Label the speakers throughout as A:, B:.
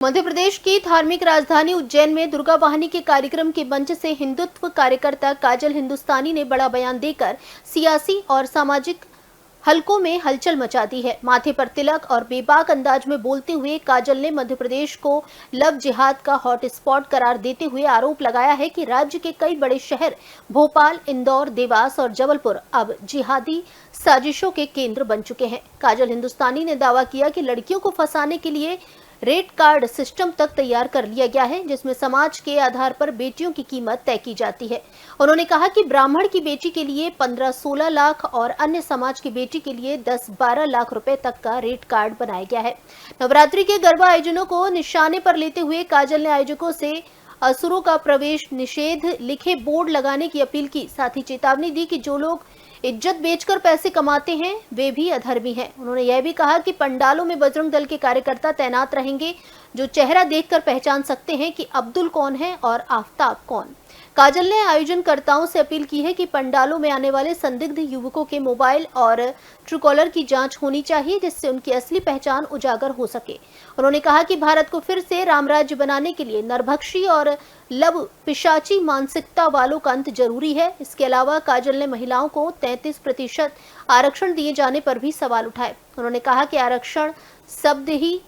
A: मध्य प्रदेश की धार्मिक राजधानी उज्जैन में दुर्गा वाहिनी के कार्यक्रम के मंच से हिंदुत्व कार्यकर्ता काजल हिंदुस्तानी ने बड़ा बयान देकर सियासी और सामाजिक हलकों में हलचल मचा दी है। माथे पर तिलक और बेबाक अंदाज में बोलते हुए काजल ने मध्य प्रदेश को लव जिहाद का हॉट स्पॉट करार देते हुए आरोप लगाया है कि राज्य के कई बड़े शहर भोपाल, इंदौर, देवास और जबलपुर अब जिहादी साजिशों के केंद्र बन चुके हैं। काजल हिंदुस्तानी ने दावा किया कि लड़कियों को फंसाने के लिए रेट कार्ड सिस्टम तक तैयार कर लिया गया है, जिसमें समाज के आधार पर बेटियों की कीमत तय की जाती है। उन्होंने कहा कि ब्राह्मण की बेटी के लिए 15-16 लाख और अन्य समाज की बेटी के लिए 10-12 लाख रुपए तक का रेट कार्ड बनाया गया है। नवरात्रि के गरबा आयोजनों को निशाने पर लेते हुए काजल ने आयोजकों से असुरों का प्रवेश निषेध लिखे बोर्ड लगाने की अपील की। साथ ही चेतावनी दी कि जो लोग इज्जत बेचकर पैसे कमाते हैं वे भी अधर्मी हैं। उन्होंने यह भी कहा कि पंडालों में बजरंग दल के कार्यकर्ता तैनात रहेंगे, जो चेहरा देखकर पहचान सकते हैं कि अब्दुल कौन है और आफताब कौन। काजल ने आयोजनकर्ताओं से अपील की है कि पंडालों में आने वाले संदिग्ध युवकों के मोबाइल और ट्रूकॉलर की जांच होनी चाहिए, जिससे उनकी असली पहचान उजागर हो सके। उन्होंने कहा कि भारत को फिर से रामराज्य बनाने के लिए नरभक्षी और लब पिशाची मानसिकता वालों का अंत जरूरी है। इसके अलावा काजल ने महिलाओं को 33% आरक्षण दिए जाने पर भी सवाल उठाए। उन्होंने कहा कि आरक्षण शब्द ही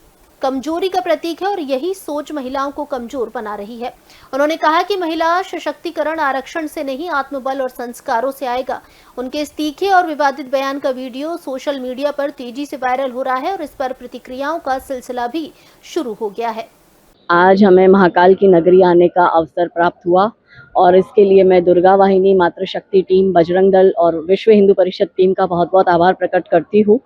A: कमजोरी का प्रतीक है और यही सोच महिलाओं को कमजोर बना रही है। उन्होंने कहा कि महिला सशक्तिकरण आरक्षण से नहीं, आत्मबल और संस्कारों से आएगा। उनके इस तीखे और विवादित बयान का वीडियो सोशल मीडिया पर तेजी से वायरल हो रहा है और इस पर प्रतिक्रियाओं का सिलसिला भी शुरू हो गया है।
B: आज हमें महाकाल की नगरी आने का अवसर प्राप्त हुआ और इसके लिए मैं दुर्गा वाहिनी, मातृशक्ति टीम, बजरंग दल और विश्व हिंदू परिषद टीम का बहुत बहुत आभार प्रकट करती हूँ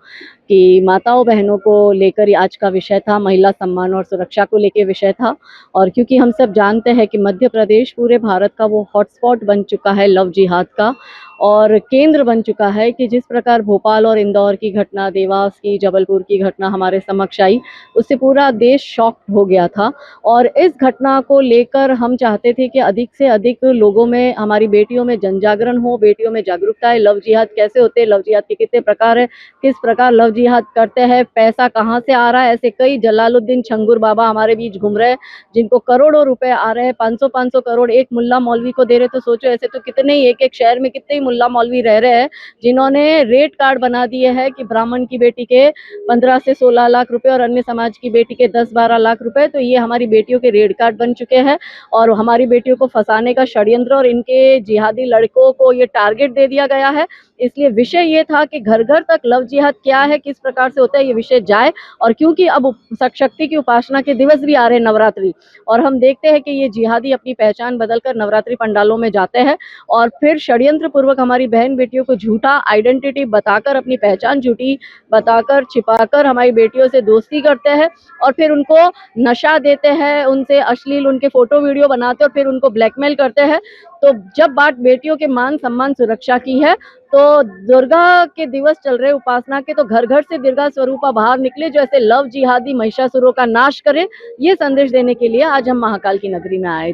B: कि माताओं बहनों को लेकर आज का विषय था, महिला सम्मान और सुरक्षा को लेकर विषय था। और क्योंकि हम सब जानते हैं कि मध्य प्रदेश पूरे भारत का वो हॉटस्पॉट बन चुका है लव जिहाद का, और केंद्र बन चुका है कि जिस प्रकार भोपाल और इंदौर की घटना, देवास की, जबलपुर की घटना हमारे समक्ष आई, उससे पूरा देश शॉक हो गया था। और इस घटना को लेकर हम चाहते थे कि अधिक से अधिक लोगों में, हमारी बेटियों में जनजागरण हो, बेटियों में जागरूकता है। लव जिहाद कैसे होते हैं, लव जिहाद के कितने प्रकार है, किस प्रकार लव जिहाद करते हैं, पैसा कहाँ से आ रहा है। ऐसे कई जलालुद्दीन छंगुर बाबा हमारे बीच घूम रहे हैं जिनको करोड़ों रुपए आ रहे हैं, 500-500 करोड़ एक मुल्ला मौलवी को दे रहे। तो सोचो, ऐसे तो कितने ही एक शहर में कितने ही मुल्ला मौलवी रह रहे हैं जिन्होंने रेट कार्ड बना दिए हैं कि ब्राह्मण की बेटी के 15 से 16 लाख रुपए और अन्य समाज की बेटी के 10-12 लाख रुपए। तो ये हमारी बेटियों के रेट कार्ड बन चुके हैं और हमारी बेटियों को फंसाने का षड्यंत्र और इनके जिहादी लड़कों को ये टारगेट दे दिया गया है। इसलिए विषय ये था कि घर घर तक लव जिहाद क्या है, किस प्रकार से होता है, ये विषय जाए। और क्योंकि अब शक्ति की उपासना के दिवस भी आ रहे हैं, नवरात्रि, और हम देखते हैं कि ये जिहादी अपनी पहचान बदलकर नवरात्रि पंडालों में जाते हैं और फिर षड्यंत्र पूर्वक हमारी बहन बेटियों को झूठा आइडेंटिटी बताकर, अपनी पहचान झूठी बताकर, छिपाकर हमारी बेटियों से दोस्ती करते हैं और फिर उनको नशा देते हैं, उनसे अश्लील उनके फोटो वीडियो बनाते हैं और फिर उनको ब्लैकमेल करते हैं। तो जब बात बेटियों के मान सम्मान सुरक्षा की है, तो दुर्गा के दिवस चल रहे उपासना के, तो घर घर से दुर्गा स्वरूपा बाहर निकले जो ऐसे लव जिहादी महिषासुरों का नाश करे। ये संदेश देने के लिए आज हम महाकाल की नगरी में आए।